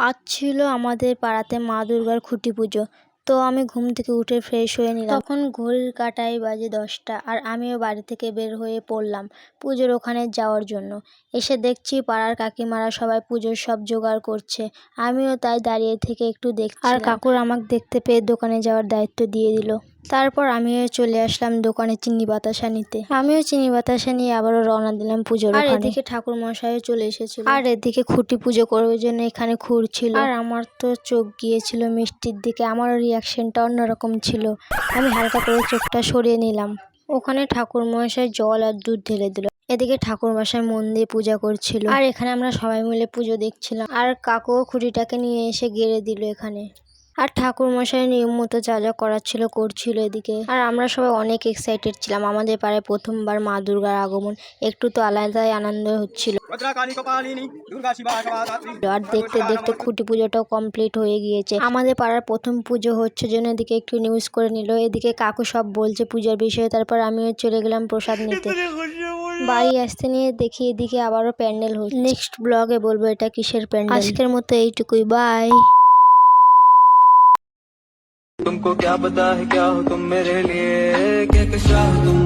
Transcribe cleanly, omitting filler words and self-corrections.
আজ ছিল আমাদের পাড়াতে মা দুর্গার খুঁটি পুজো। তো আমি ঘুম থেকে উঠে ফ্রেশ হয়ে নিলাম। তখন ঘড়ির কাঁটায় বাজে 10টা, আর আমিও বাড়ি থেকে বের হয়ে পড়লাম পুজোর ওখানে যাওয়ার জন্য। এসে দেখছি পাড়ার কাকিমারা সবাই পুজোর সব জোগাড় করছে। আমিও তাই দাঁড়িয়ে থেকে একটু দেখছি, আর কাকুর আমাকে দেখতে পেয়ে দোকানে যাওয়ার দায়িত্ব দিয়ে দিল। তারপর আমিও চলে আসলাম দোকানে চিনি বাতাসা নিতে। আমিও চিনি বাতাসা নিয়ে আবারও রওনা দিলাম পুজোর ওখানে। আর এদিকে ঠাকুর মশাইও চলে এসেছিল, আর এদিকে খুঁটি পুজো করবার জন্য এখানে ঘুরছিল। আর আমার তো চোখ গিয়েছিল মিষ্টির দিকে, আমারও রিয়াকশনটা অন্যরকম ছিল। আমি হালকা করে চোখটা সরিয়ে নিলাম। ওখানে ঠাকুর মশাই জল আর দুধ ঢেলে দিল। এদিকে ঠাকুর মশাই মন দিয়ে পূজা করছিল, আর এখানে আমরা সবাই মিলে পুজো দেখছিলাম। আর কাকুও খুঁটিটাকে নিয়ে এসে গেড়ে দিল এখানে। আর ঠাকুর মশাই নিয়ম মতো যা যা করার ছিল করছিল এদিকে। আর আমরা সবাই অনেক এক্সাইটেড ছিলাম, আমাদের পাড়ায় প্রথমবার মা দুর্গার আগমন, একটু তো আলাদাই আনন্দ হচ্ছিল। আর দেখতে দেখতে খুঁটি পুজোটাও কমপ্লিট হয়ে গিয়েছে। আমাদের পাড়ার প্রথম পুজো হচ্ছে জন্য এদিকে একটু নিউজ করে নিল। এদিকে কাকু সব বলছে পূজার বিষয়ে। তারপর আমিও চলে গেলাম প্রসাদ নিতে। বাড়ি আসতে নিয়ে দেখি এদিকে আবারও প্যান্ডেল হচ্ছে। নেক্সট ব্লগে বলবো এটা কিসের প্যান্ডেল। আজকের মতো এইটুকুই, বাই। तुमको क्या पता है क्या हो तुम मेरे लिए, क्या क्या हो तुम।